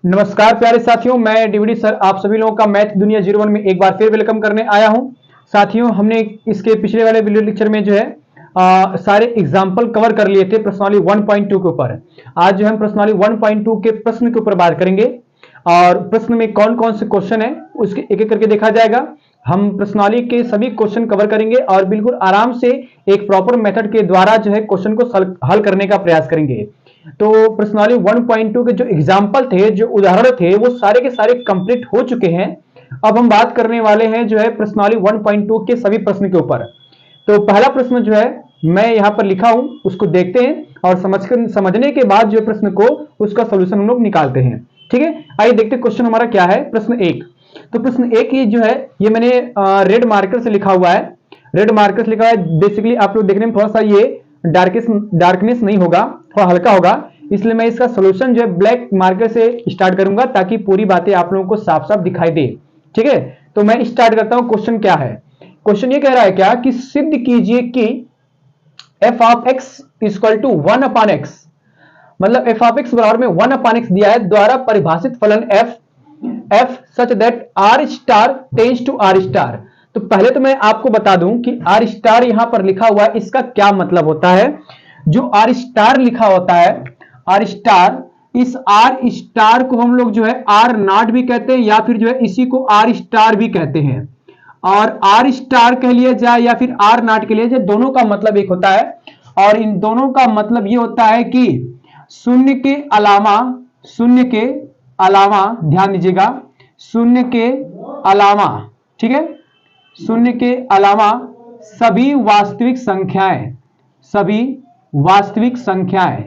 नमस्कार प्यारे साथियों, मैं डीवीडी सर आप सभी लोगों का मैथ दुनिया 01 में एक बार फिर वेलकम करने आया हूं। साथियों, हमने इसके पिछले वाले वीडियो लेक्चर में जो है सारे एग्जाम्पल कवर कर लिए थे प्रश्नावली 1.2 के ऊपर। आज जो हम प्रश्नावली 1.2 के प्रश्न के ऊपर बात करेंगे और प्रश्न में कौन कौन से क्वेश्चन है उसके एक एक करके देखा जाएगा। हम प्रश्नावली के सभी क्वेश्चन कवर करेंगे और बिल्कुल आराम से एक प्रॉपर मेथड के द्वारा जो है क्वेश्चन को हल करने का प्रयास करेंगे। तो प्रश्नावली 1.2 के जो एग्जाम्पल थे, जो उदाहरण थे, वो सारे के सारे कंप्लीट हो चुके हैं। अब हम बात करने वाले हैं जो है प्रश्नावली 1.2 के सभी प्रश्न के ऊपर। तो पहला प्रश्न जो है मैं यहाँ पर लिखा हूं, उसको देखते हैं और समझने के बाद जो प्रश्न को उसका सोल्यूशन हम लोग निकालते हैं। ठीक है, आइए देखते हैं क्वेश्चन हमारा क्या है। प्रश्न एक, तो प्रश्न एक ही जो है ये मैंने रेड मार्कर से लिखा हुआ है। रेड मार्कर से लिखा है, बेसिकली आप लोग देखने में थोड़ा सा ये डार्कनेस नहीं होगा, थोड़ा हल्का होगा, इसलिए मैं इसका सॉल्यूशन जो है ब्लैक मार्कर से स्टार्ट करूंगा ताकि पूरी बातें आप लोगों को साफ साफ दिखाई दे। ठीक है, तो मैं स्टार्ट करता हूं। क्वेश्चन क्या है? क्वेश्चन ये कह रहा है क्या कि सिद्ध कीजिए कि f of x equal to 1/x, मतलब f ऑफ x बराबर में 1/x दिया है, द्वारा परिभाषित फलन f such that r star tends to r star. तो पहले तो मैं आपको बता दूं कि r स्टार यहां पर लिखा हुआ है, इसका क्या मतलब होता है। जो r स्टार लिखा होता है, r स्टार, इस r स्टार को हम लोग जो है r नॉट भी कहते हैं या फिर जो है इसी को r स्टार भी कहते हैं। और r स्टार कह लिया जाए या फिर r नॉट कह लिया जाए, दोनों का मतलब एक होता है। और इन दोनों का मतलब ये होता है कि शून्य के अलावा ध्यान दीजिएगा, शून्य के अलावा, ठीक है, शून्य के अलावा सभी वास्तविक संख्याएं।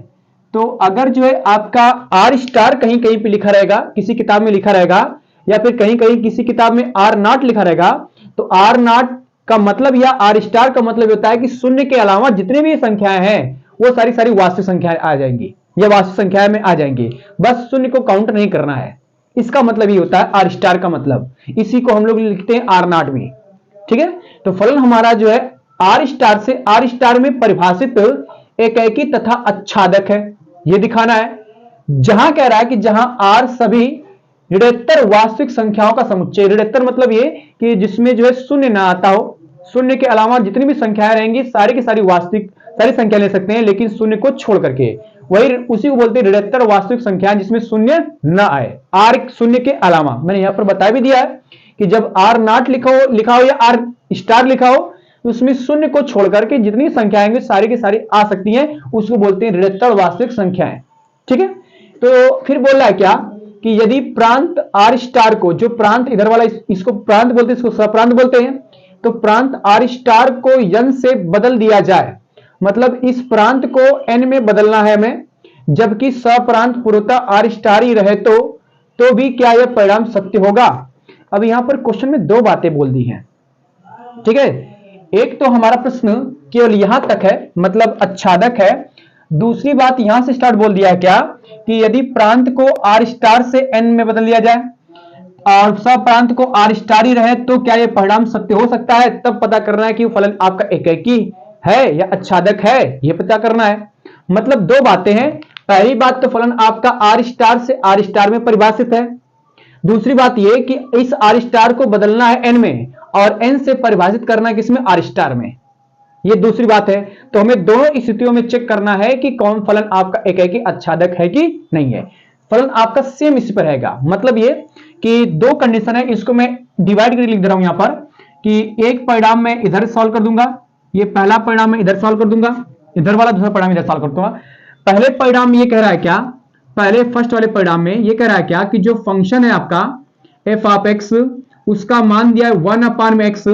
तो अगर जो है आपका r स्टार कहीं कहीं पे लिखा रहेगा, किसी किताब में लिखा रहेगा, या फिर कहीं कहीं किसी किताब में r नॉट लिखा रहेगा, तो r नॉट का मतलब या r स्टार का मतलब होता है कि शून्य के अलावा जितनी भी संख्याएं हैं वो सारी सारी वास्तविक संख्याएं आ जाएंगी या वास्तविक संख्याएं में आ जाएंगी, बस शून्य को काउंट नहीं करना है। इसका मतलब ये होता है r स्टार का मतलब, इसी को हम लोग लिखते हैं r नॉट में। ठीक है, तो फलन हमारा जो है r स्टार से r स्टार में परिभाषित एकेकी तथा आच्छादक है, ये दिखाना है। जहां कह रहा है कि जहां r सभी ऋणात्तर वास्तविक संख्याओं का समुच्चय, ऋणात्तर मतलब ये कि जिसमें जो है शून्य ना आता हो, शून्य के अलावा जितनी भी संख्याएं रहेंगी सारी की सारी वास्तविक सारी संख्या ले सकते हैं, लेकिन शून्य को छोड़ करके, वही उसी को बोलते हैं ऋणात्तर वास्तविक संख्या जिसमें शून्य ना आए, r शून्य के अलावा। मैंने यहां पर बता भी दिया है कि जब r नॉट लिखा हो या r स्टार लिखा हो, तो उसमें शून्य को छोड़ करके जितनी संख्याएं आएंगी सारी की सारी आ सकती हैं, उसको बोलते हैं ऋणात्तर वास्तविक संख्याएं। ठीक है, तो फिर बोल रहा है क्या कि यदि प्रांत r स्टार को, जो प्रांत इधर वाला इसको प्रांत बोलते हैं, इसको सप्रांत बोलते हैं, तो प्रांत r स्टार को n से बदल दिया जाए, मतलब इस प्रांत को n में बदलना है हमें, जबकि सप्रांत पूर्णतः r स्टार ही रहे तो भी क्या यह परिणाम सत्य होगा। अब यहां पर क्वेश्चन में दो बातें बोल दी हैं। ठीक है, एक तो हमारा प्रश्न केवल यहां तक है, मतलब आच्छादक है। दूसरी बात यहां से स्टार्ट बोल दिया है क्या कि यदि प्रांत को r स्टार से n में बदल दिया जाए और सब प्रांत को r स्टार ही रहे तो क्या यह परिणाम सत्य हो सकता है। तब पता करना है कि फलन आपका एकेकी है या आच्छादक है, यह पता करना है। मतलब दो बातें हैं। पहली बात तो फलन आपका r स्टार से r स्टार में परिभाषित है। दूसरी बात यह कि इस r स्टार को बदलना है n में और n से परिभाषित करना है किसमें, r स्टार में, ये दूसरी बात है। तो हमें दोनों स्थितियों में चेक करना है कि कौन फलन आपका एकेकी आच्छादक है कि नहीं है। फलन आपका सेम इसी पर रहेगा, मतलब ये कि दो कंडीशन है, इसको मैं डिवाइड करके लिख दे रहा हूं यहां पर कि एक परिणाम मैं इधर सॉल्व कर दूंगा, ये पहला परिणाम मैं इधर सॉल्व कर दूंगा, इधर वाला दूसरा परिणाम इधर सॉल्व कर दूंगा। पहले परिणाम ये कह रहा है क्या, पहले फर्स्ट वाले परिणाम में ये कह रहा है क्या कि जो फंक्शन है आपका f ऑफ x, उसका मान दिया है 1/x,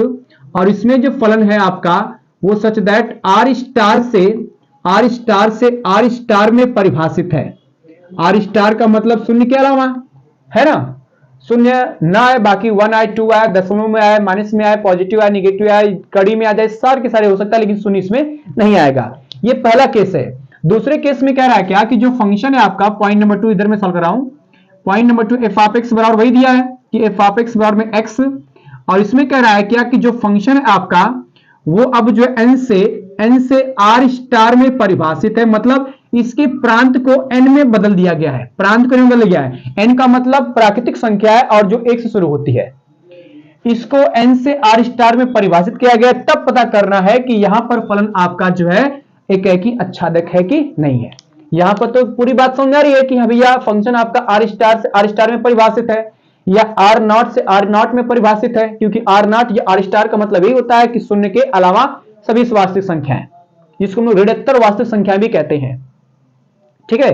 और इसमें जो फलन है आपका वो सच दैट r स्टार से r स्टार में परिभाषित है। r स्टार का मतलब शून्य के अलावा है ना, शून्य ना आए, बाकी 1 आए, 2 आए, दशमलव में आए, माइनस में आए, पॉजिटिव आए, निगेटिव आए, कड़ी में आ जाए, सारे के सारे हो सकता है, लेकिन शून्य इसमें नहीं आएगा। ये पहला केस है। दूसरे केस में कह रहा है क्या कि जो फंक्शन है आपका, पॉइंट नंबर 2 इधर में सॉल्व कर रहा हूं, point number 2 f of x बराबर वही दिया है कि f ऑफ x बराबर में x, और इसमें कह रहा है क्या कि जो फंक्शन है आपका वो अब जो n से r स्टार में परिभाषित है, मतलब इसके प्रांत को n में बदल दिया गया है, प्रांत को n में बदल गया है। n का मतलब प्राकृतिक संख्या है और जो 1 से शुरू होती है, इसको n से r स्टार में परिभाषित किया गया। तब पता करना है कि यहां पर फलन आपका जो है एकाएकी अच्छादक है कि नहीं है। यहां पर तो पूरी बात समझ आ रही है कि भैया फंक्शन आपका r स्टार से r स्टार में परिभाषित है या r नॉट से r नॉट में परिभाषित है, क्योंकि r नॉट या r स्टार का मतलब यही होता है कि शून्य के अलावा सभी वास्तविक संख्याएं, जिसको हम लोग ऋणात्तर वास्तविक संख्याएं भी कहते हैं। ठीक है,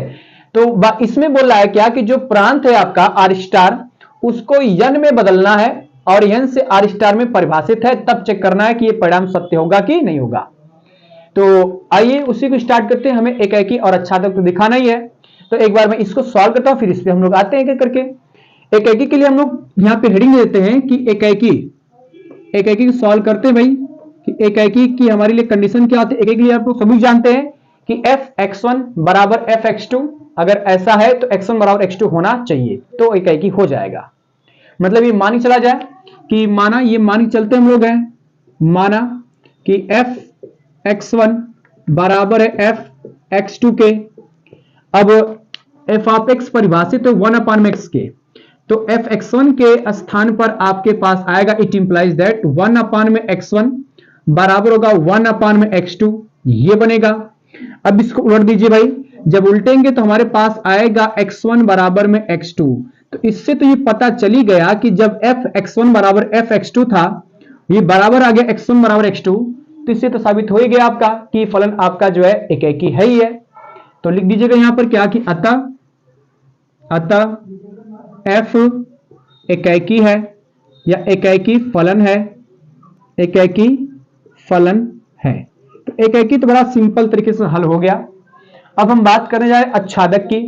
तो इसमें बोल रहा है क्या कि जो प्रांत है आपका r स्टार, उसको n में बदलना है और n से r स्टार में परिभाषित है। तब चेक करना है कि यह परिणाम सत्य होगा कि नहीं होगा। तो आइए उसी को स्टार्ट करते हैं। हमें एकाएकी और अच्छादक तो दिखाना ही है, तो एक बार मैं इसको सॉल्व करता हूं, फिर इस पे हम लोग आते हैं एक करके। एकाएकी के लिए हम लोग यहां पे हेडिंग देते हैं कि एकाएकी सॉल्व करते हैं भाई, कि एकाएकी की हमारे लिए कंडीशन क्या होती है। एकाएकी के लिए आप लोग सभी जानते हैं कि f(x1) बराबर f(x2), अगर ऐसा है तो x1 बराबर x2 होना चाहिए, तो एकाएकी हो जाएगा। मतलब ये मान चला जाए कि माना, ये मान चलते हम लोग हैं, माना कि f(x1) बराबर है f(x2) के। अब f(x) परिभाषित तो 1/x के, तो f(x1) के स्थान पर आपके पास आएगा, इट इंप्लाइज दैट 1/x1 बराबर होगा 1/x2, ये बनेगा। अब इसको उलट दीजिए भाई, जब उल्टेंगे तो हमारे पास आएगा x1 बराबर में x2। तो इससे तो ये पता चली गया कि जब f(x1) बराबर f(x2) था, ये बराबर आ गया x1 बराबर x2, तो इससे तो साबित हो ही गया आपका कि फलन आपका जो है एकाएकी है ही है। तो लिख दीजिएगा यहां पर क्या कि अतः f एकाएकी है या एकाएकी फलन है, एकाएकी फलन है। तो एकाएकी तो बड़ा सिंपल तरीके से हल हो गया। अब हम बात करने जा रहे हैं अच्छादक की।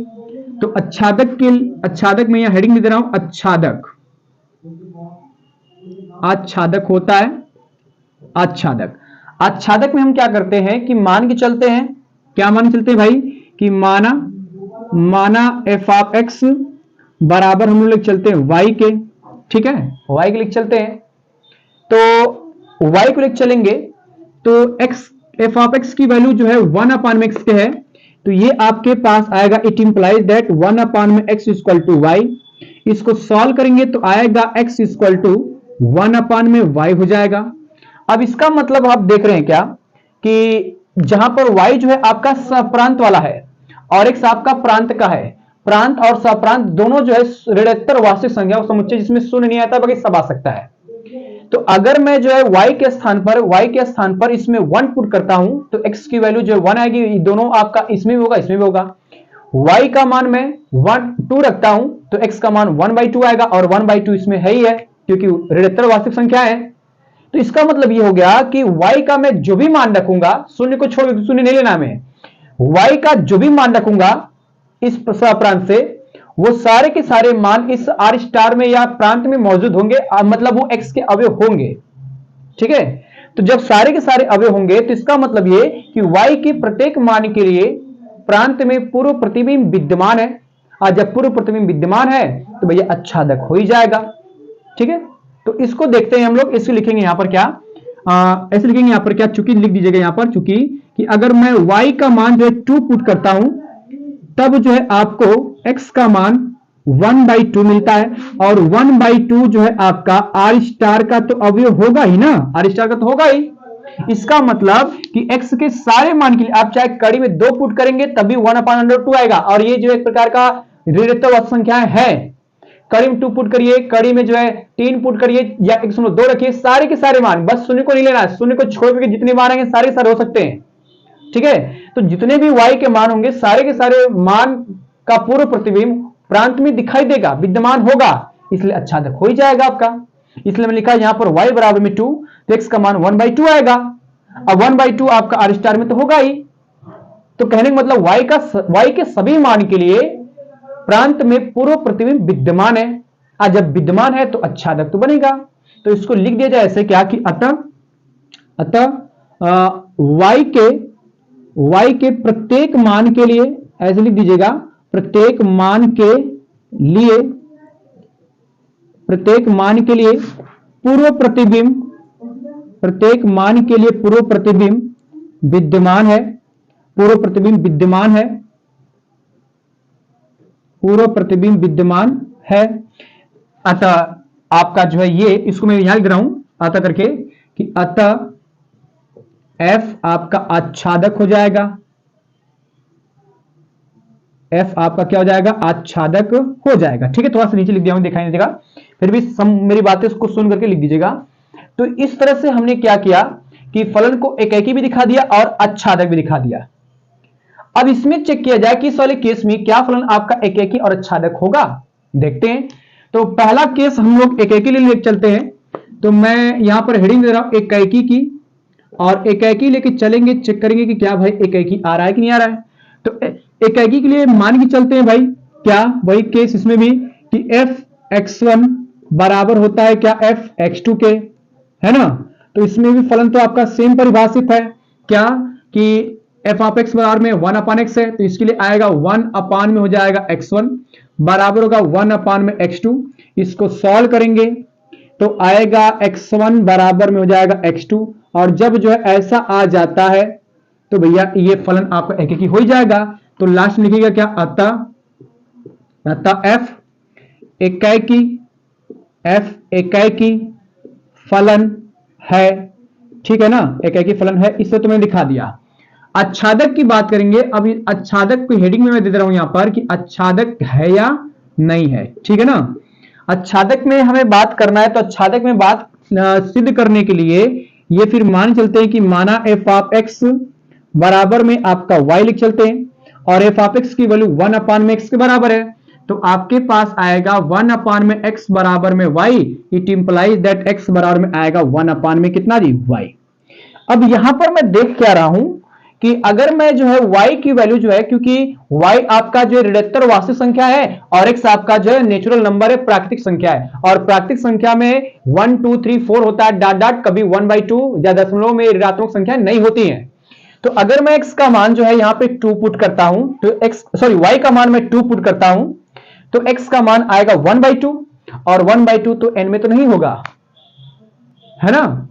तो अच्छादक में यहां हेडिंग दे रहा हूं, अच्छादक होता है अच्छादक में हम क्या करते हैं कि मान के चलते हैं, क्या मान के चलते हैं भाई, कि माना f(x) बराबर हम लोग चलते हैं y के। ठीक है, y के लिख चलते हैं, तो y को लिख चलेंगे तो f(x) की वैल्यू जो है 1/x के है, तो ये आपके पास आएगा, it implies that 1/x equal to y। इसको सॉल्व करेंगे तो आएगा x इक्वल टू 1/y हो जाएगा। अब इसका मतलब आप देख रहे हैं क्या कि जहां पर y जो है आपका सप्रांत वाला है और x आपका प्रांत का है, प्रांत और सप्रांत दोनों जो है ऋणात्तर वास्तविक संख्या समुच्चय, जिसमें शून्य नहीं आता बाकी सब आ सकता है। तो अगर मैं जो है y के स्थान पर इसमें 1 पुट करता हूं तो x की वैल्यू जो है 1 आएगी। दोनों आपका इसमें भी होगा, इसमें भी होगा। y का मान मैं 2 रखता हूं तो x का मान 1/2 आएगा, और 1/2 इसमें है ही है क्योंकि ऋणात्तर वास्तविक संख्या है। तो इसका मतलब ये हो गया कि y का मैं जो भी मान रखूंगा, शून्य को छोड़, शून्य नहीं लेना में, y का जो भी मान रखूंगा इस प्रांत से, वो सारे के सारे मान इस r स्टार में या प्रांत में मौजूद होंगे, मतलब वो x के अवयव होंगे। ठीक है, तो जब सारे के सारे अवयव होंगे तो इसका मतलब ये कि y के प्रत्येक मान के लिए प्रांत में पूर्व प्रतिबिंब विद्यमान है, और जब पूर्व प्रतिबिंब विद्यमान है तो भैया अच्छादक हो ही जाएगा। ठीक है, तो इसको देखते हैं हम लोग। इसको लिखेंगे यहां पर क्या, ऐसे लिखेंगे यहां पर क्या, चूंकि लिख दीजिएगा यहां पर, चूंकि कि अगर मैं y का मान जो है 2 पुट करता हूं तब जो है आपको x का मान 1/2 मिलता है, और 1/2 जो है आपका r स्टार का तो अवयव होगा ही ना, r स्टार का तो होगा ही। इसका मतलब कि x के सारे मान के लिए आप चाहे कड़ी में 2 पुट करेंगे तभी 1/2 आएगा, और ये जो एक प्रकार का ऋणात्तर वास्तविक संख्या है। कड़ी में 2 पुट करिए, कड़ी में जो है 3 पुट करिए, या 102 रखिए, सारे के सारे मान, बस शून्य को नहीं लेना है, शून्य को छोड़ के जितने मान आएंगे सारे सारे हो सकते हैं। ठीक है, तो जितने भी y के मान होंगे सारे के सारे मान का पूर्व प्रतिबिंब प्रांत में दिखाई देगा, विद्यमान होगा, इसलिए अच्छादक हो ही जाएगा आपका। इसलिए मैंने लिखा यहां पर y बराबर में 2, तो x का मान 1/2 आएगा। अब 1/2 आपका r स्टार में तो होगा ही, तो कहने का मतलब y के सभी मान के लिए प्रांत में पूर्व प्रतिबिंब विद्यमान है, और जब विद्यमान है तो अच्छादक तो बनेगा। तो इसको लिख दिया जाए ऐसे क्या कि अतः y के प्रत्येक मान के लिए, ऐसे लिख दीजिएगा, प्रत्येक मान के लिए पूर्व प्रतिबिंब विद्यमान है, पूर्व प्रतिबिंब विद्यमान है, पूर्व प्रतिबिंब विद्यमान है। अतः आपका जो है ये, इसको मैं यहां लिख रहा हूं अतः करके कि अतः F आपका आच्छादक हो जाएगा, F आपका क्या हो जाएगा, आच्छादक हो जाएगा। ठीक है, थोड़ा सा नीचे लिख दिया हूं, दिखाई नहीं देगा, फिर भी मेरी बातें उसको सुन करके लिख दीजिएगा। तो इस तरह से हमने क्या किया कि फलन को एकाकी भी दिखा दिया और आच्छादक भी दिखा दिया। अब इसमें चेक किया जाए कि इस वाले केस में क्या फलन आपका एकाकी और आच्छादक होगा, देखते हैं। तो पहला केस हम लोग एकाकी ले चलते हैं, तो मैं यहां पर हेडिंग दे रहा हूं एकाकी की, और एकाकी लेके चलेंगे, चेक करेंगे कि क्या भाई एकाकी आ रहा है कि नहीं आ रहा है। तो एकाकी के लिए मान के चलते हैं भाई, क्या वही केस इसमें भी कि f(x1) बराबर होता है क्या f(x2) के, है ना। तो इसमें भी फलन तो आपका सेम परिभाषित है, क्या कि f(x) बराबर में 1/x है, तो इसके लिए आएगा 1/, में हो जाएगा x1 बराबर होगा 1/, में x2। इसको सॉल्व करेंगे तो आएगा x1 बराबर में हो जाएगा x2, और जब जो है ऐसा आ जाता है तो भैया ये फलन आपका एकाकी हो ही जाएगा। तो लास्ट में लिखिएगा क्या, अतः f एकाकी फलन है। ठीक है ना, एकाकी फलन है, इससे तो मैंने दिखा दिया। आच्छादक की बात करेंगे। अब आच्छादक को हेडिंग में मैं दे रहा हूं यहां पर कि आच्छादक है या नहीं है। ठीक है ना, आच्छादक में हमें बात करना है, तो आच्छादक में बात सिद्ध करने के लिए ये फिर मान चलते हैं कि माना f(x) बराबर में आपका y लिख चलते हैं, और f(x) की वैल्यू 1/, में x के बराबर है, तो आपके पास आएगा 1/, में x बराबर में y। It implies that x बराबर में आएगा 1/, में कितना जी, y। अब यहां पर मैं देख क्या रहा हूं कि अगर मैं जो है y की वैल्यू जो है, क्योंकि y आपका जो ऋणात्मक वास्तविक संख्या है और x आपका जो है नेचुरल नंबर है, प्राकृतिक संख्या है, और प्राकृतिक संख्या में 1 2 3 4 होता है डॉट डॉट, कभी 1/2 या दशमलव में ऋणात्मक संख्या नहीं होती है। तो अगर मैं x का मान जो है यहां पे 2 पुट करता हूं, तो y का मान मैं 2 पुट करता हूं, तो x का मान आएगा 1/2, और 1/2 तो n में तो नहीं होगा, है ना,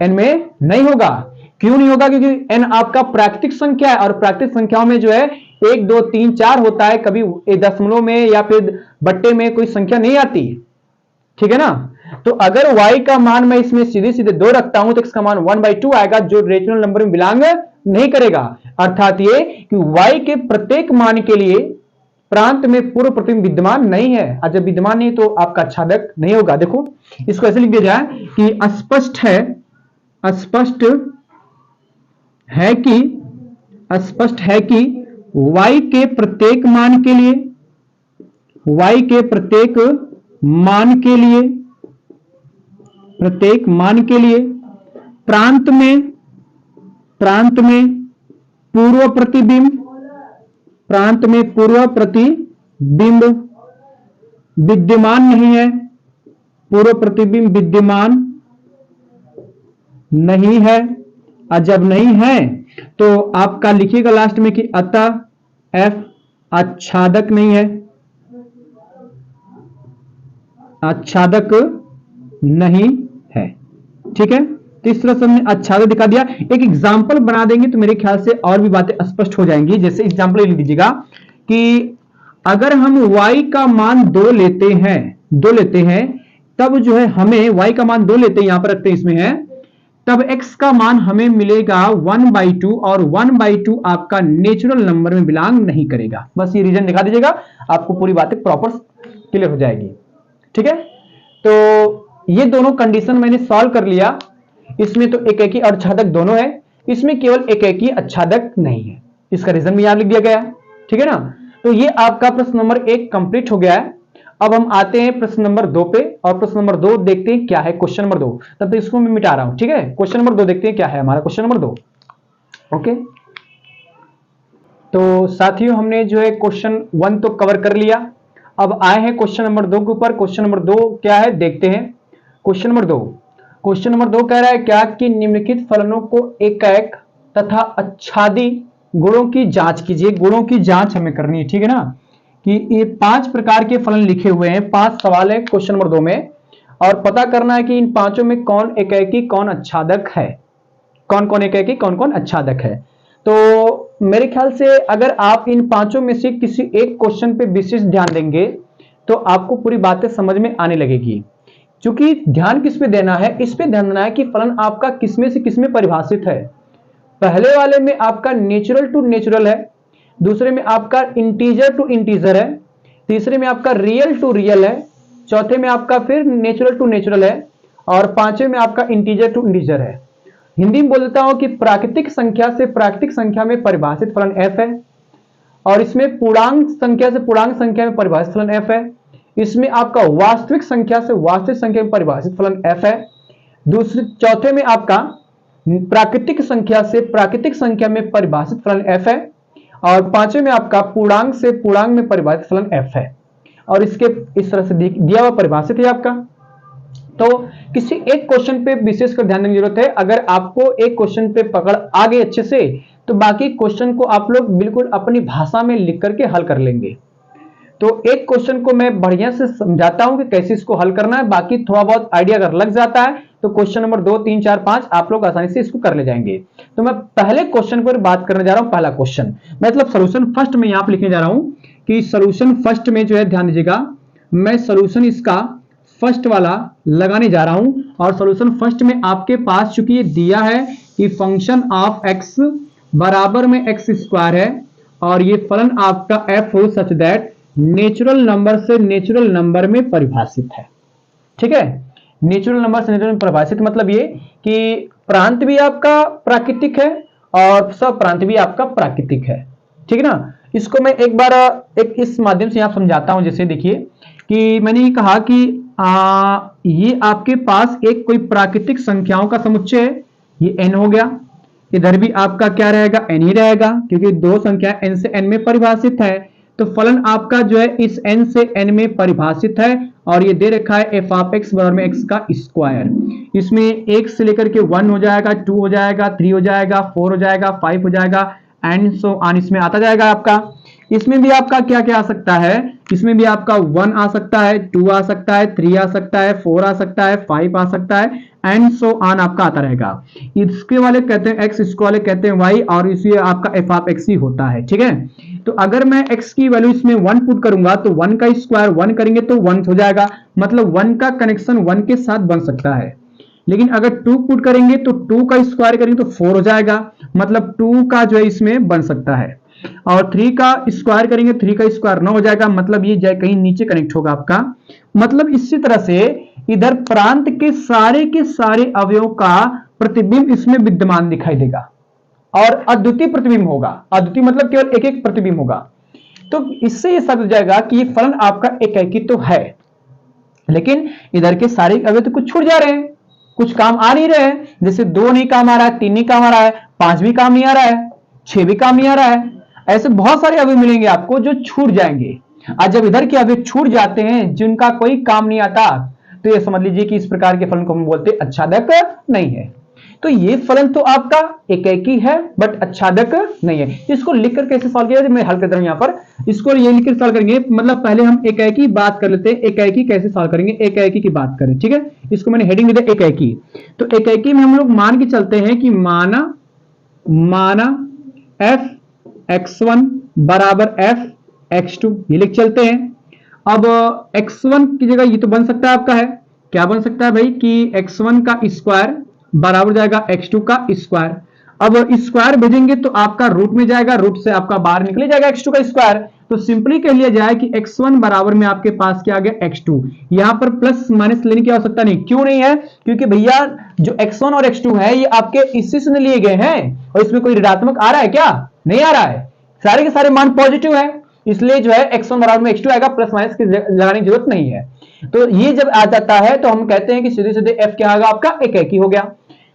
n में नहीं होगा। क्यों नहीं होगा, क्योंकि n आपका प्राकृतिक संख्या है, और प्राकृतिक संख्याओं में जो है 1 2 3 4 होता है, कभी दशमलव में या फिर बट्टे में कोई संख्या नहीं आती। ठीक है ना, तो अगर y का मान मैं इसमें सीधे सीधे 2 रखता हूं, तो x का मान 1/2 आएगा, जो रेशनल नंबर में बिलोंग नहीं करेगा। अर्थात ये कि y के प्रत्येक मान के लिए प्रांत में पूर्व प्रतिबिंब विद्यमान नहीं है, और जब विद्यमान नहीं तो आपका आच्छादक नहीं होगा। देखो इसको ऐसे लिख दिया जाए कि स्पष्ट है कि y के प्रत्येक मान के लिए, प्रांत में पूर्व प्रतिबिंब विद्यमान नहीं है, पूर्व प्रतिबिंब विद्यमान नहीं है। और जब नहीं है तो आपका लिखिएगा लास्ट में कि अतः f आच्छादक नहीं है, आच्छादक नहीं है। ठीक है, तो इस तरह से हमने आच्छादक दिखा दिया। एक एग्जांपल बना देंगे तो मेरे ख्याल से और भी बातें स्पष्ट हो जाएंगी। जैसे एग्जांपल लिख दीजिएगा कि अगर हम y का मान 2 लेते हैं, तब जो है हमें y का मान 2 लेते हैं, यहां पर रखते हैं, इसमें है, तब x का मान हमें मिलेगा 1/2, और 1/2 आपका नेचुरल नंबर में बिलोंग नहीं करेगा। बस ये रीजन दिखा दीजिएगा, आपको पूरी बातें प्रॉपर क्लियर हो जाएगी। ठीक है, तो ये दोनों कंडीशन मैंने सॉल्व कर लिया। इसमें तो एकाकी और आच्छादक दोनों है, इसमें केवल एकाकी आच्छादक नहीं है, इसका रीजन भी यहां लिख दिया गया है। ठीक है ना, तो ये आपका प्रश्न नंबर 1 कंप्लीट हो गया है। अब हम आते हैं प्रश्न नंबर 2 पे, और प्रश्न नंबर 2 देखते हैं क्या है, क्वेश्चन नंबर 2। तब तो इसको मैं मिटा रहा हूं। ठीक है, क्वेश्चन नंबर 2 देखते हैं क्या है हमारा क्वेश्चन नंबर 2। ओके, तो साथियों हमने जो है क्वेश्चन 1 तो कवर कर लिया, अब आए हैं क्वेश्चन नंबर 2 के ऊपर। क्वेश्चन नंबर 2 क्या है देखते हैं। क्वेश्चन नंबर 2 कह रहा है क्या कि निम्नलिखित फलनों को एकाक तथा आच्छादी गुणों की जांच कीजिए। गुणों की जांच हमें करनी है, ठीक है ना, कि ये 5 प्रकार के फलन लिखे हुए हैं, 5 सवाल है क्वेश्चन नंबर 2 में, और पता करना है कि इन पांचों में कौन एकाकी कौन आच्छादक है, कौन कौन एकाकी कौन कौन आच्छादक है। तो मेरे ख्याल से अगर आप इन पांचों में से किसी एक क्वेश्चन पे विशेष ध्यान देंगे तो आपको पूरी बातें समझ में आने लगेगी। क्योंकि ध्यान किस पे देना है, इस पे ध्यान देना है कि फलन आपका किसमें से किसमें परिभाषित है। पहले वाले में आपका नेचुरल टू नेचुरल है, दूसरे में आपका इंटीजर टू इंटीजर है, तीसरे में आपका रियल टू रियल है, चौथे में आपका फिर नेचुरल टू नेचुरल है, और पांचवें में आपका इंटीजर टू इंटीजर है। हिंदी में बोल देता हूं कि प्राकृतिक संख्या से प्राकृतिक संख्या में परिभाषित फलन f है, और इसमें पूर्णांक संख्या से पूर्णांक संख्या में परिभाषित फलन f है। इसमें आपका वास्तविक संख्या से वास्तविक संख्या में परिभाषित फलन f है। दूसरे चौथे में आपका प्राकृतिक संख्या से प्राकृतिक संख्या में परिभाषित फलन f है, और पांचवें में आपका पूर्णांक से पूर्णांक में परिभाषित फलन f है। और इसके इस तरह से दिया हुआ परिभाषित है आपका। तो किसी एक क्वेश्चन पे विशेषकर ध्यान देने की जरूरत है। अगर आपको एक क्वेश्चन पे पकड़ आ गई अच्छे से, तो बाकी क्वेश्चन को आप लोग बिल्कुल अपनी भाषा में लिख करके हल कर लेंगे। तो एक क्वेश्चन को मैं बढ़िया से समझाता हूं कि कैसे इसको हल करना है, बाकी थोड़ा बहुत आइडिया अगर लग जाता है तो क्वेश्चन नंबर 2, 3, 4, 5 आप लोग आसानी से इसको कर ले जाएंगे। तो मैं पहले क्वेश्चन पर बात करने जा रहा हूं। पहला क्वेश्चन मतलब सोल्यूशन फर्स्ट में यहां पर लिखने जा रहा हूं कि सोल्यूशन फर्स्ट में जो है ध्यान दीजिएगा, मैं सोल्यूशन इसका फर्स्ट वाला लगाने जा रहा हूं। और सॉल्यूशन फर्स्ट में आपके पास चूंकि ये दिया है कि फंक्शन ऑफ x बराबर में x स्क्वायर है, और ये फलन आपका f हो सच दैट नेचुरल नंबर से नेचुरल नंबर में परिभाषित है। ठीक है, नेचुरल नंबर से नेचुरल में परिभाषित मतलब ये कि प्रांत भी आपका प्राकृतिक है और सब प्रांत भी आपका प्राकृतिक है। ठीक है ना। इसको मैं एक बार एक इस माध्यम से यहां समझाता हूं। जैसे देखिए कि मैंने ये कहा कि ये आपके पास एक कोई प्राकृतिक संख्याओं का समुच्चय है, ये n हो गया। इधर भी आपका क्या रहेगा, n ही रहेगा, क्योंकि दो संख्या n से n में परिभाषित है। तो फलन आपका जो है इस n से n में परिभाषित है, और ये दे रखा है f ऑफ x बराबर में x का स्क्वायर। इसमें 1 से लेकर के 1 हो जाएगा, 2 हो जाएगा, 3 हो जाएगा, 4 हो जाएगा, 5 हो जाएगा, एंड सो ऑन इसमें आता जाएगा आपका। इसमें भी आपका क्या क्या आ सकता है, इसमें भी आपका 1 आ सकता है, 2 आ सकता है, 3 आ सकता है, 4 आ सकता है, 5 आ सकता है, एंड सो ऑन आपका आता रहेगा। इसके वाले कहते हैं x, इसको वाले कहते हैं y, और इसी आपका f ऑफ x ही होता है। ठीक है, तो अगर मैं x की वैल्यू इसमें 1 पुट करूंगा तो 1 का स्क्वायर 1 करेंगे तो 1 हो जाएगा, मतलब 1 का कनेक्शन 1 के साथ बन सकता है। लेकिन अगर 2 पुट करेंगे तो 2 का स्क्वायर करेंगे तो 4 हो जाएगा, मतलब 2 का जो है इसमें बन सकता है। और 3 का स्क्वायर करेंगे, 3 का स्क्वायर 9 हो जाएगा, मतलब ये जाए कहीं नीचे कनेक्ट होगा आपका। मतलब इसी तरह से इधर प्रांत के सारे अवयवों का प्रतिबिंब इसमें विद्यमान दिखाई देगा, और अद्वितीय प्रतिबिंब होगा। अद्वितीय मतलब केवल एक एक प्रतिबिंब होगा। तो इससे यह साबित हो जाएगा कि ये फलन आपका एकाकी तो है, लेकिन इधर के सारे अवयव तो कुछ छूट जा रहे हैं, कुछ काम आ नहीं रहे हैं। जैसे 2 नहीं काम आ रहा है, 3 नहीं काम आ रहा है, 5 भी काम नहीं आ रहा है, 6 भी काम नहीं आ रहा है। ऐसे बहुत सारे अवयव मिलेंगे आपको जो छूट जाएंगे। आज जब इधर के अवयव छूट जाते हैं जिनका कोई काम नहीं आता, तो ये समझ लीजिए कि इस प्रकार के फलन को हम बोलते हैं अच्छादक नहीं है। तो ये फलन तो आपका एकाकी है बट अच्छादक नहीं है। इसको लिखकर कैसे सॉल्व किया, मैं हल करता हूं यहां पर। इसको ये लिखकर सॉल्व करेंगे, मतलब पहले हम एकाकी बात कर लेते हैं। एकाकी कैसे सॉल्व करेंगे, एकाकी की बात करें। ठीक है, इसको मैंने हेडिंग दे दिया एकाकी। तो एकाकी में हम लोग मान के चलते हैं कि माना f x1 बराबर f x2, ये लिख चलते हैं। अब x1 की जगह ये तो बन सकता है आपका, है क्या बन सकता है भाई कि x1 का स्क्वायर बराबर जाएगा x2 का स्क्वायर। अब स्क्वायर भेजेंगे तो आपका रूट में जाएगा, रूट से आपका बाहर निकले जाएगा x2 का स्क्वायर। तो सिंपली कह लिया जाए कि x1 बराबर में आपके पास क्या आ गया x2। यहां पर प्लस माइनस लेने की आवश्यकता नहीं। क्यों नहीं है, क्योंकि भैया जो x1 और x2 है ये आपके इसी से लिए गए हैं, और इसमें कोई ऋणात्मक आ रहा है क्या, नहीं आ रहा है। सारे के सारे मान पॉजिटिव है, इसलिए जो है x1 बराबर में x2 आएगा, प्लस माइनस की लगाने की जरूरत नहीं है। तो ये जब आ जाता है तो हम कहते हैं कि सीधे सीधे f क्या होगा आपका एकाकी हो गया।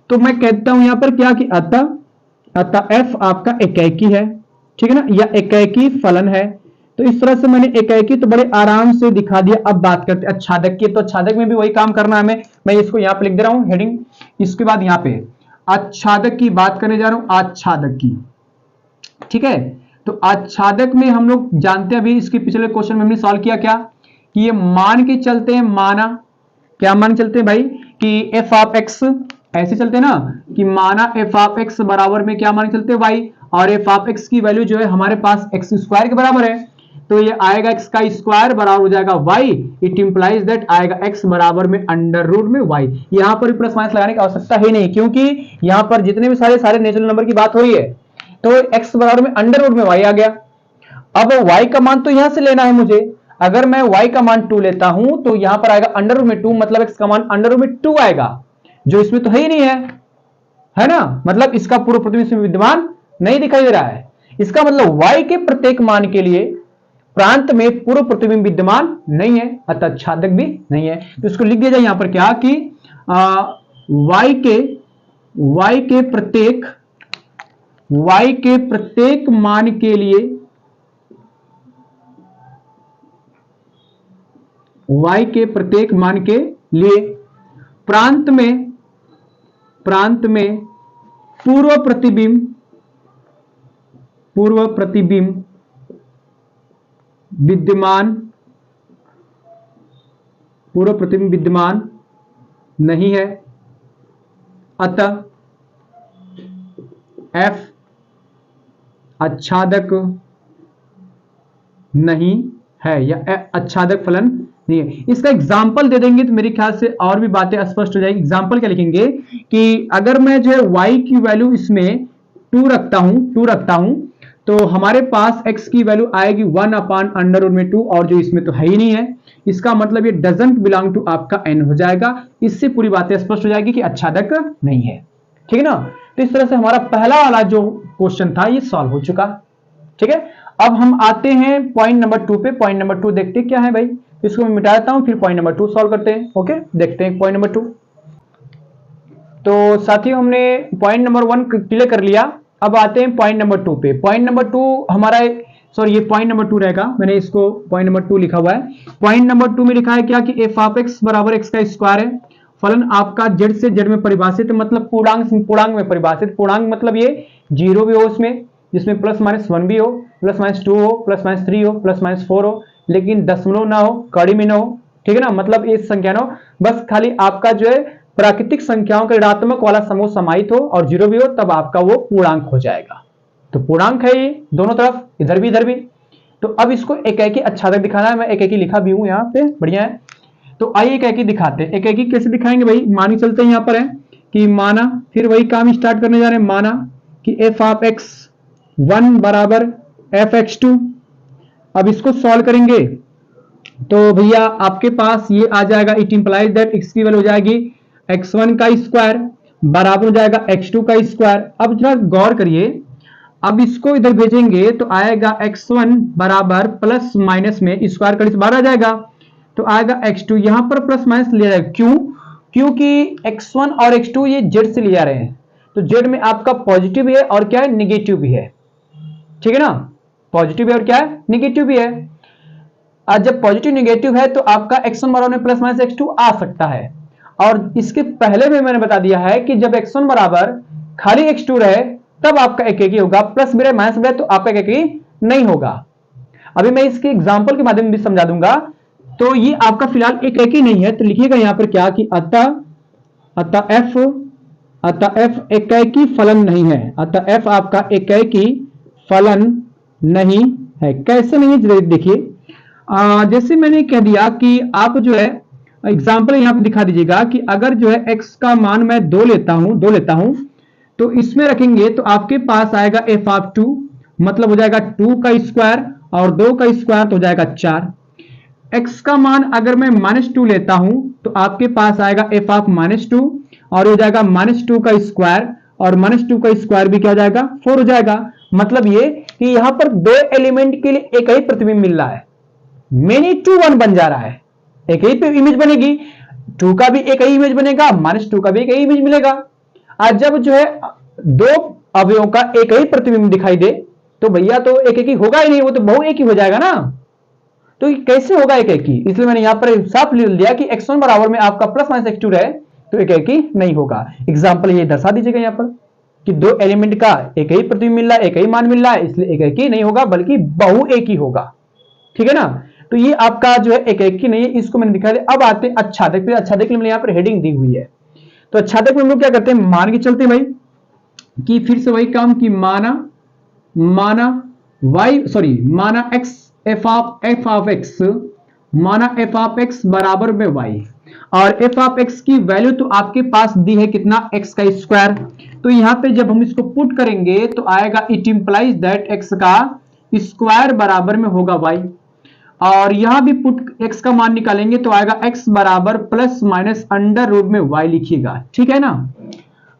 तो मैं कहता हूं यहां पर क्या कि अतः f आपका एकाकी है। ठीक है ना, या एकाकी फलन है। तो इस तरह से मैंने एकाकी तो बड़े आराम से दिखा दिया। अब बात करते हैं अच्छादक की। तो अच्छादक में भी वही काम करना है हमें। मैं इसको यहां पे लिख दे रहा हूं हेडिंग। इसके बाद यहां पे अच्छादक की बात करने जा रहा हूं, अच्छादक की। ठीक है, तो अच्छादक में हम लोग जानते हैं, अभी इसके पिछले क्वेश्चन में हमने सॉल्व किया क्या कि ये मान के चलते हैं, क्या मान चलते हैं भाई कि f ऑफ x ऐसे चलते ना कि माना एफ ऑफ एक्स बराबर में क्या मान चलते वाई, और एफ ऑफ एक्स की वैल्यू जो है हमारे पास एक्स स्क्वायर के बराबर है, तो ये आएगा एक्स का स्क्वायर बराबर हो जाएगा वाई। इट इंप्लाइज दैट आएगा एक्स बराबर में अंडर रूट में वाई। यहां पर भी प्लस माइनस लगाने की आवश्यकता ही नहीं, क्योंकि यहां पर जितने भी सारे नेचुरल नंबर की बात हो रही है, तो एक्स बराबर में अंडर रूट में वाई आ गया। अब वाई का मान तो यहां से लेना है मुझे, अगर मैं वाई का मान 2 लेता हूं तो यहां पर आएगा अंडर रूट में 2, मतलब एक्स का मान अंडर रूट में 2 आएगा, जो इसमें तो है ही नहीं है ना, मतलब इसका पूर्व प्रतिबिंब इसमें विद्यमान नहीं दिखाई दे रहा है। इसका मतलब y के प्रत्येक मान के लिए प्रांत में पूर्व प्रतिबिंब विद्यमान नहीं है, अतः छादक भी नहीं है। तो इसको लिख दिया जाए यहां पर क्या कि y के प्रत्येक मान के लिए y के प्रत्येक मान के लिए प्रांत में पूर्व प्रतिबिंब विद्यमान नहीं है, अतः f आच्छादक नहीं है या आच्छादक फलन नहीं है। इसका एग्जाम्पल दे देंगे तो मेरे ख्याल से और भी बातें स्पष्ट हो जाएगी। एग्जाम्पल क्या लिखेंगे कि अगर मैं जो है y की वैल्यू इसमें 2 रखता हूं तो हमारे पास x की वैल्यू आएगी 1 अपान अंडर रूट में 2, और जो इसमें तो है ही नहीं है, इसका मतलब ये डजंट बिलोंग टू आपका n हो जाएगा। इससे पूरी बातें स्पष्ट हो जाएगी कि आच्छादक नहीं है, ठीक है ना। तो इस तरह से हमारा पहला वाला जो क्वेश्चन था ये सॉल्व हो चुका, ठीक है। अब हम आते हैं पॉइंट नंबर 2 पे। पॉइंट नंबर 2 देखते क्या है भाई, इसको मैं मिटा देता हूं, फिर पॉइंट नंबर 2 सॉल्व करते हैं। ओके, देखते हैं पॉइंट नंबर 2। तो साथियों हमने पॉइंट नंबर 1 क्लियर कर लिया, अब आते हैं पॉइंट नंबर 2 पे। पॉइंट नंबर 2 हमारा, सॉरी ये पॉइंट नंबर 2 रहेगा, मैंने इसको पॉइंट नंबर 2 लिखा हुआ है। पॉइंट नंबर 2 में लिखा है क्या कि एफ ऑफ एक्स बराबर एक्स का स्क्वायर है, फलन आपका जेड से जेड में परिभाषित, मतलब पूर्णांक में परिभाषित। पूर्णांक मतलब ये 0 भी हो उसमें, जिसमें प्लस माइनस 1 भी हो, प्लस माइनस 2 हो, प्लस माइनस 3 हो, प्लस माइनस 4 हो, लेकिन दशमलव ना हो, कड़ी में ना हो, ठीक है ना, मतलब ये संख्या ना हो, बस खाली आपका जो है प्राकृतिक संख्याओं का ऋणात्मक वाला समूह समाहित हो और 0 भी हो, तब आपका वो पूर्णांक हो जाएगा। तो पूर्णांक है ये दोनों तरफ, इधर भी इधर भी। तो अब इसको एक आच्छादक दिखाना है, मैं एक लिखा भी हूं यहाँ पे, बढ़िया है। तो आइए एक दिखाते हैं। एक कैसे दिखाएंगे भाई, मान के चलते हैं यहाँ पर है कि माना, फिर वही काम स्टार्ट करने जा रहे हैं, माना कि एफ ऑफ एक्स 1 बराबर एफ एक्स 2। अब इसको सॉल्व करेंगे तो भैया आपके पास ये आ जाएगा, इट इंप्लाइज दैट एक्स की वैल्यू हो जाएगी x1 का स्क्वायर बराबर हो जाएगा x2 का स्क्वायर। अब जरा गौर करिए, अब इसको इधर भेजेंगे तो आएगा x1 बराबर प्लस माइनस में स्क्वायर करने से बाहर आ जाएगा, तो आएगा x2। यहां पर प्लस माइनस लिया जाएगा, क्यों? क्योंकि x1 और x2 ये z से लिया रहे हैं, तो z में आपका पॉजिटिव भी है और क्या है, निगेटिव भी है, ठीक है ना, पॉजिटिव है और क्या है, निगेटिव भी है। आज जब पॉजिटिव निगेटिव है तो आपका x1 बराबर में प्लस माइनस x2 आ सकता है, और इसके पहले भी मैंने बता दिया है कि जब x1 बराबर खाली x2 रहे तब आपका एक ही होगा, प्लस भी रहे माइनस भी रहे तो आपका एक ही नहीं होगा। अभी मैं इसके एग्जांपल के माध्यम से समझा दूंगा। तो ये आपका फिलहाल एक ही नहीं है, तो लिखिएगा यहां पर क्या कि अतः f एकेकी फलन नहीं है, अतः f आपका एकेकी फलन नहीं है। कैसे नहीं है देखिए, जैसे मैंने कह दिया कि आप जो है एग्जाम्पल यहां पे दिखा दीजिएगा कि अगर जो है x का मान मैं 2 लेता हूं तो इसमें रखेंगे तो आपके पास आएगा f ऑफ 2, मतलब हो जाएगा 2 का स्क्वायर और 2 का स्क्वायर तो हो जाएगा 4। x का मान अगर मैं -2 लेता हूं तो आपके पास आएगा f ऑफ -2 और हो जाएगा -2 का स्क्वायर, और -2 का स्क्वायर भी क्या हो जाएगा, 4 हो जाएगा। मतलब ये कि यहां पर 2 एलिमेंट के लिए एक ही प्रतिबिंब मिल रहा है, मेनी टू 1 बन जा रहा है, एक ही पे इमेज बनेगी, 2 का भी एक ही इमेज बनेगा, -2 का भी एक ही इमेज मिलेगा। आज जब जो है 2 अवयवों का एक ही प्रतिबिंब दिखाई दे तो भैया तो एक ही होगा ही नहीं, वो तो बहु एक ही हो जाएगा ना। तो कैसे होगा एक ही, इसलिए मैंने यहां पर साफ लिख दिया कि x1 बराबर में आपका प्लस माइनस x2 रहे तो एक ही नहीं होगा। एग्जाम्पल ये दर्शा दीजिएगा यहां पर कि 2 एलिमेंट का एक ही प्रतिबिंब मिल रहा है, एक ही मान मिल रहा है, इसलिए एक ही नहीं होगा बल्कि बहु एक ही होगा, ठीक है ना। तो ये आपका जो है एक ही नहीं है, इसको मैंने दिखा दिया। अब आते हैं आच्छादक पे। आच्छादक के लिए मैंने यहां पर हेडिंग दी हुई है, तो अच्छादक में हम लोग क्या करते हैं, मान के चलते हैं भाई कि फिर से वही काम कि माना x f ऑफ x, माना f ऑफ x बराबर में y, और f ऑफ x की वैल्यू तो आपके पास दी है कितना, x का स्क्वायर। तो यहां पे जब हम इसको पुट करेंगे तो आएगा इट इंप्लाइज दैट x का स्क्वायर बराबर में होगा y, और यहां भी पुट x का मान निकालेंगे तो आएगा x बराबर प्लस माइनस अंडर रूट में y लिखिएगा, ठीक है ना।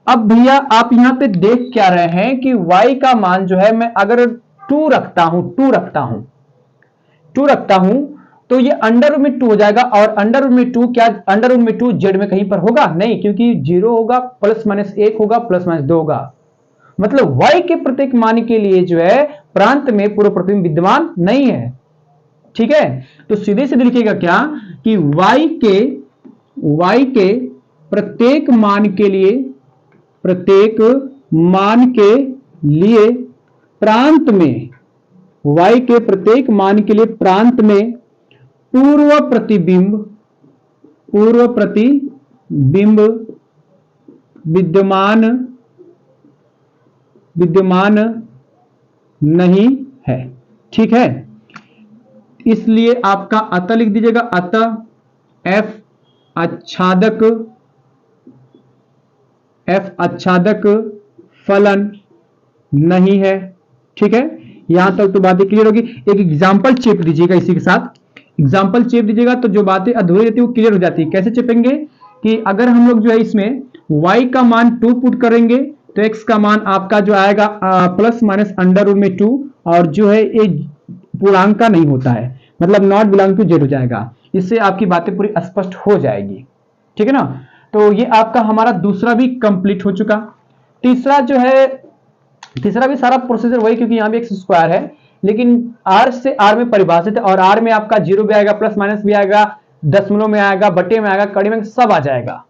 अब भैया आप यहां पे देख क्या रहे हैं कि y का मान जो है मैं अगर 2 रखता हूं तो ये अंडर रूट में 2 हो जाएगा, और अंडर रूट में 2 क्या, अंडर रूट में 2 जेड में कहीं पर होगा नहीं, क्योंकि 0 होगा, प्लस माइनस 1 होगा, प्लस माइनस 2 होगा। मतलब y के प्रत्येक मान के लिए जो है प्रांत में पूर्व प्रतिबिंब विद्यमान नहीं है, ठीक है। तो सीधे सीधे लिखिएगा क्या कि y के प्रत्येक मान के लिए प्रांत में, y के प्रत्येक मान के लिए प्रांत में पूर्व प्रतिबिंब विद्यमान नहीं है, ठीक है। इसलिए आपका अतः लिख दीजिएगा, अतः f आच्छादक फलन नहीं है, ठीक है। यहां तक तो बातें क्लियर होगी। एक एग्जांपल चेप दीजिएगा, इसी के साथ एग्जांपल चेप दीजिएगा तो जो बातें अधूरी रहती है वो क्लियर हो जाती है। कैसे चेपेंगे कि अगर हम लोग जो है इसमें y का मान 2 पुट करेंगे तो x का मान आपका जो आएगा प्लस माइनस अंडर रूट में 2, और जो है ये पूर्णांक का नहीं होता है, मतलब नॉट बिलोंग टू जेड हो जाएगा। इससे आपकी बातें पूरी स्पष्ट हो जाएगी, ठीक है ना। तो ये आपका हमारा दूसरा भी कंप्लीट हो चुका। तीसरा भी सारा प्रोसीजर वही, क्योंकि यहां भी एक्स स्क्वायर है, लेकिन r से r में परिभाषित है, और r में आपका 0 भी आएगा, प्लस माइनस भी आएगा, दशमलव में आएगा, बटे में आएगा, कड़ी में, सब आ जाएगा।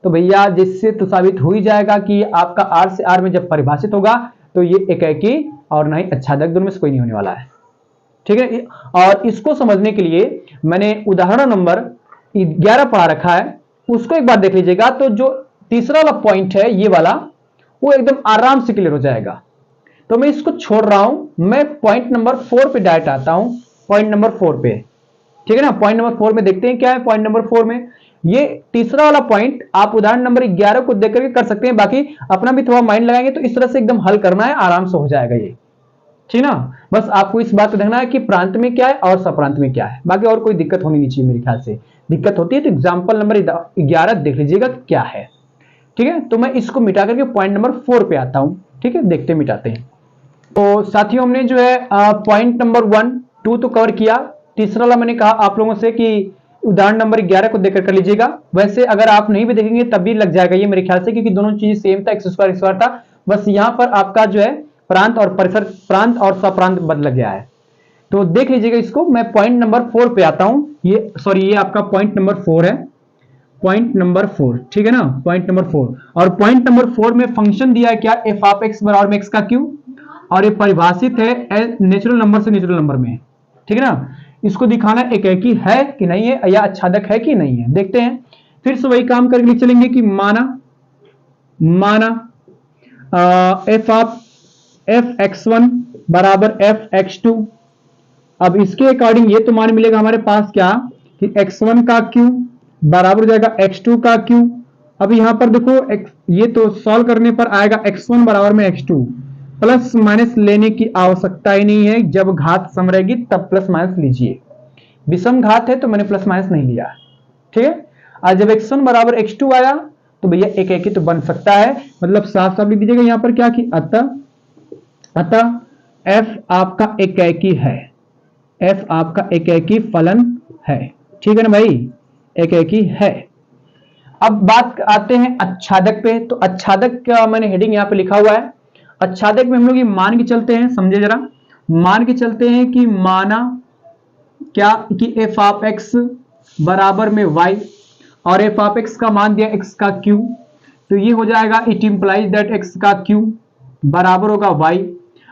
तो भैया जिससे तो साबित हो ही जाएगा कि आपका r से r में जब परिभाषित होगा तो ये एकाकी और नहीं अच्छादक, दोनों में से कोई नहीं होने वाला है, ठीक है। और इसको समझने के लिए मैंने उदाहरण नंबर 11 पढ़ा रखा है, उसको एक बार देख लीजिएगा। तो जो तीसरा वाला पॉइंट है ये वाला, वो एकदम आराम से क्लियर हो जाएगा। तो मैं इसको छोड़ रहा हूं, मैं पॉइंट नंबर 4 पे डायरेक्ट आता हूं, पॉइंट नंबर 4 पे, ठीक है ना। पॉइंट नंबर 4 में देखते हैं क्या है। पॉइंट नंबर 4 में ये तीसरा वाला पॉइंट आप उदाहरण नंबर 11 को देख करके कर सकते हैं, बाकी अपना भी थोड़ा माइंड लगाएंगे तो इस तरह से एकदम हल करना है, आराम से हो जाएगा ये, ठीक ना। बस आपको इस बात को देखना है कि प्रांत में क्या है और सप्रांत में क्या है, बाकी और कोई दिक्कत होनी नहीं चाहिए। मेरे ख्याल से दिक्कत होती है तो एग्जाम्पल नंबर 11 देख लीजिएगा क्या है, ठीक है। तो मैं इसको मिटा करके पॉइंट नंबर 4 पे आता हूं, ठीक है, देखते मिटाते हैं। तो साथियों हमने जो है पॉइंट नंबर 1, 2 तो कवर किया। तीसरा वाला मैंने कहा आप लोगों से कि उदाहरण नंबर 11 को देखकर कर लीजिएगा। वैसे अगर आप नहीं भी देखेंगे तब भी लग जाएगा ये मेरे ख्याल से, क्योंकि दोनों चीज सेम था, एक्स स्क्वायर था, बस यहाँ पर आपका जो है प्रांत और परिसर, प्रांत और सप्रांत बदल गया है। तो देख लीजिएगा इसको। मैं पॉइंट नंबर 4 पे आता हूं। ये आपका पॉइंट नंबर 4 है, पॉइंट नंबर 4, ठीक है ना, पॉइंट नंबर 4। और पॉइंट नंबर 4 में फंक्शन दिया है क्या, एफ ऑफ एक्स बराबर में एक्स का क्यू, और ये परिभाषित है नेचुरल नंबर से नेचुरल नंबर में, ठीक है ना। इसको दिखाना एकाकी है कि नहीं है, या अच्छादक है कि नहीं है, देखते हैं। फिर से वही काम करके चलेंगे कि माना एफ x1 बराबर एफ x2। अब इसके अकॉर्डिंग ये तो मान मिलेगा हमारे पास क्या कि x1 का क्यू बराबर हो जाएगा x2 का क्यू। अब यहां पर देखो ये तो सॉल्व करने पर आएगा x1 बराबर में x2, प्लस माइनस लेने की आवश्यकता ही नहीं है, जब घात सम रहेगी तब प्लस माइनस लीजिए। विषम घात है तो मैंने प्लस माइनस नहीं लिया, ठीक है। आज जब x1 बराबर x2 आया तो भैया एकाकी तो बन सकता है, मतलब साफ साफ लिख दीजिएगा यहां पर क्या कि अतः f आपका एकाकी है, f आपका एकाकी फलन है, ठीक है ना भाई, एकाकी है। अब बात आते हैं अच्छादक पे। तो अच्छादक का मैंने हेडिंग यहां पे लिखा हुआ है। अच्छादक में हम लोग ये मान के चलते हैं, समझे जरा, मान के चलते हैं कि माना क्या कि f ऑफ x बराबर में y, और f ऑफ x का मान दिया x का q, तो ये हो जाएगा इट इंप्लाइज दैट x का q बराबर होगा y।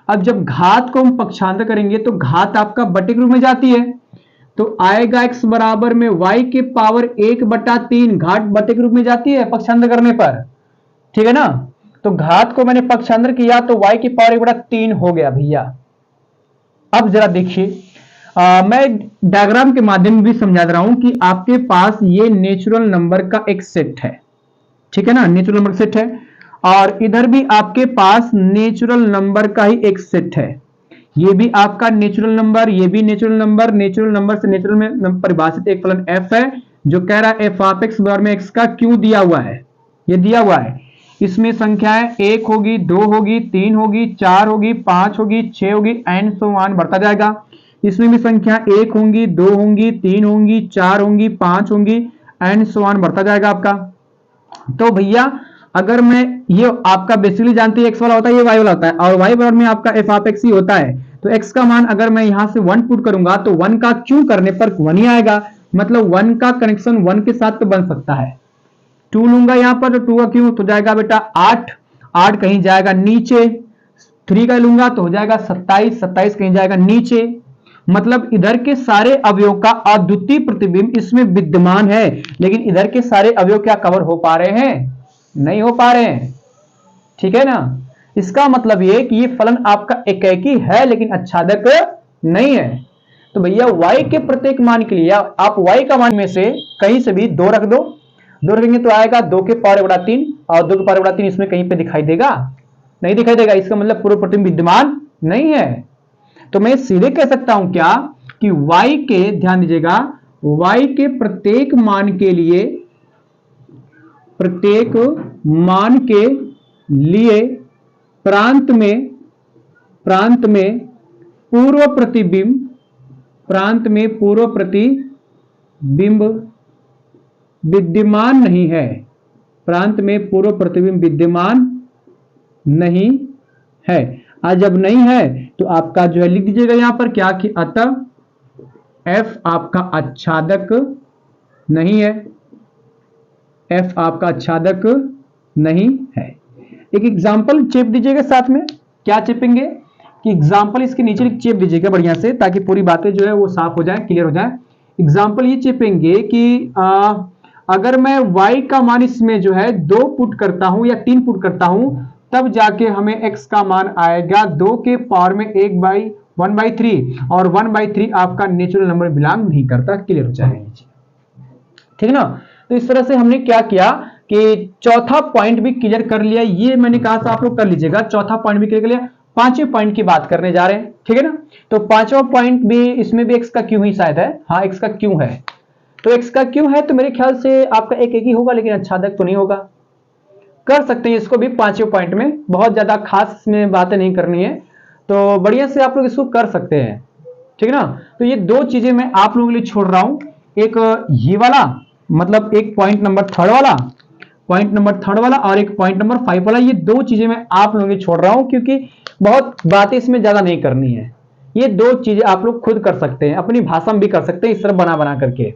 अब जब घात को हम पक्षांतर करेंगे तो घात आपका बटे के रूप में जाती है, तो आएगा x बराबर में y के पावर 1/3 घात बटे के रूप में जाती है पक्षांतर करने पर, ठीक है ना। तो घात को मैंने पक्षांतर किया तो y की पावर 1/3 हो गया भैया। अब जरा देखिए, मैं डायग्राम के माध्यम भी समझा रहा हूं कि आपके पास ये नेचुरल नंबर का एक सेट है, ठीक है ना, नेचुरल नंबर सेट है, और इधर भी आपके पास नेचुरल नंबर का ही एक सेट है। ये भी आपका नेचुरल नंबर, ये भी नेचुरल नंबर, नेचुरल नंबर से नेचुरल में परिभाषित एक फलन f है जो कह रहा है f ऑफ x बराबर में x का क्यों दिया हुआ है, ये दिया हुआ है। इसमें संख्याएं 1 होगी, 2 होगी, 3 होगी, 4 होगी, 5 होगी, 6 होगी, एंड सो ऑन बढ़ता जाएगा। इसमें भी संख्या 1 होंगी, 2 होंगी, 3 होंगी, 4 होंगी, 5 होंगी, एंड सो ऑन बढ़ता जाएगा आपका। तो भैया अगर मैं ये आपका बेसिकली जानते हैं x वाला होता है, ये y वाला होता है, और y बराबर में आपका f ऑफ x ही होता है। तो x का मान अगर मैं यहां से 1 पुट करूंगा तो 1 का क्यों करने पर 1 ही आएगा, मतलब 1 का कनेक्शन 1 के साथ तो बन सकता है। 2 लूंगा यहां पर तो 2 का क्यों तो जाएगा बेटा 8, 8 कहीं जाएगा नीचे। 3 का लूंगा तो हो जाएगा 27, 27 कहीं जाएगा नीचे। मतलब इधर के सारे अवयव का अद्वितीय प्रतिबिंब इसमें विद्यमान है, लेकिन इधर के सारे अवयव क्या कवर हो पा रहे हैं, नहीं हो पा रहे हैं, ठीक है ना। इसका मतलब ये कि ये फलन आपका एकेकी है लेकिन आच्छादक नहीं है। तो भैया y के प्रत्येक मान के लिए आप y का मान में से कहीं से भी 2 रख दो, 2 रखेंगे तो आएगा 2 के पावर 3, और 2 के पावर 3 इसमें कहीं पे दिखाई देगा, नहीं दिखाई देगा, इसका मतलब पूर्व प्रतिबिंब विद्यमान नहीं है। तो मैं सीधे कह सकता हूं क्या कि y के, ध्यान दीजिएगा, y के प्रत्येक मान के लिए, प्रत्येक मान के लिए प्रांत में पूर्व प्रतिबिंब विद्यमान नहीं है, प्रांत में पूर्व प्रतिबिंब विद्यमान नहीं है। आज जब नहीं है तो आपका जो है लिख दीजिएगा यहां पर क्या कि अतः f आपका आच्छादक नहीं है, f आपका आच्छादक नहीं है। एक एग्जांपल चिप दीजिएगा साथ में, क्या चिपेंगे कि एग्जांपल इसके नीचे चिप दीजिएगा बढ़िया से, ताकि पूरी बातें जो है वो साफ हो जाए, क्लियर हो जाए। एग्जांपल ये चिपेंगे कि अगर मैं y का मान इसमें जो है 2 पुट करता हूं या 3 पुट करता हूं तब जाके हमें x का मान आएगा 2 के पावर में 1/3, और 1/3 आपका नेचुरल नंबर बिलोंग नहीं करता, क्लियर हो जाएगा, ठीक है ना। तो इस तरह से हमने क्या किया कि चौथा पॉइंट भी क्लियर कर लिया, ये मैंने कहा था आप लोग कर लीजिएगा, चौथा पॉइंट भी क्लियर कर लिया। 5वें पॉइंट की बात करने जा रहे हैं, ठीक है ना। तो 5वां पॉइंट भी, इसमें भी x का क्यों ही शायद है, हाँ x का क्यों है, तो x का क्यों है तो मेरे ख्याल से आपका एक ही होगा, लेकिन आच्छादक तो नहीं होगा। कर सकते हैं इसको भी 5वें पॉइंट में, बहुत ज्यादा खास इसमें बातें नहीं करनी है, तो बढ़िया से आप लोग इसको कर सकते हैं, ठीक है ना। तो ये 2 चीजें मैं आप लोगों के लिए छोड़ रहा हूं, एक ये वाला, मतलब एक पॉइंट नंबर 3 वाला, पॉइंट नंबर 3 वाला, और एक पॉइंट नंबर 5 वाला। ये 2 चीजें मैं आप लोगों के छोड़ रहा हूं क्योंकि बहुत बातें इसमें ज्यादा नहीं करनी है। ये 2 चीजें आप लोग खुद कर सकते हैं, अपनी भाषा में भी कर सकते हैं इस तरह बना बना करके,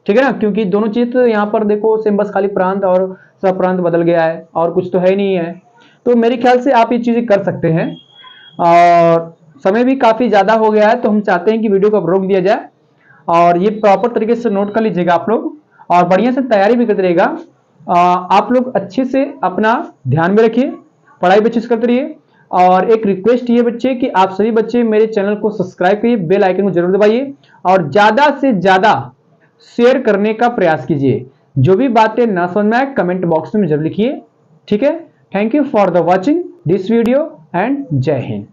ठीक है ना। क्योंकि दोनों चीज तो यहाँ पर देखो सेम, बस खाली प्रांत और सब प्रांत बदल गया है, और कुछ तो है नहीं है। तो मेरे ख्याल से आप ये चीजें कर सकते हैं, और समय भी काफी ज्यादा हो गया है तो हम चाहते हैं कि वीडियो को अब रोक दिया जाए, और ये प्रॉपर तरीके से नोट कर लीजिएगा आप लोग, और बढ़िया से तैयारी भी करते रहिएगा। आप लोग अच्छे से अपना ध्यान में रखिए, पढ़ाई भी अच्छे से करते रहिए। और एक रिक्वेस्ट ये बच्चे कि आप सभी बच्चे मेरे चैनल को सब्सक्राइब करिए, बेल आइकन को जरूर दबाइए, और ज्यादा से ज्यादा शेयर करने का प्रयास कीजिए। जो भी बातें ना समझ में आए कमेंट बॉक्स में जरूर लिखिए, ठीक है। Thank you for the watching this video and जय हिंद।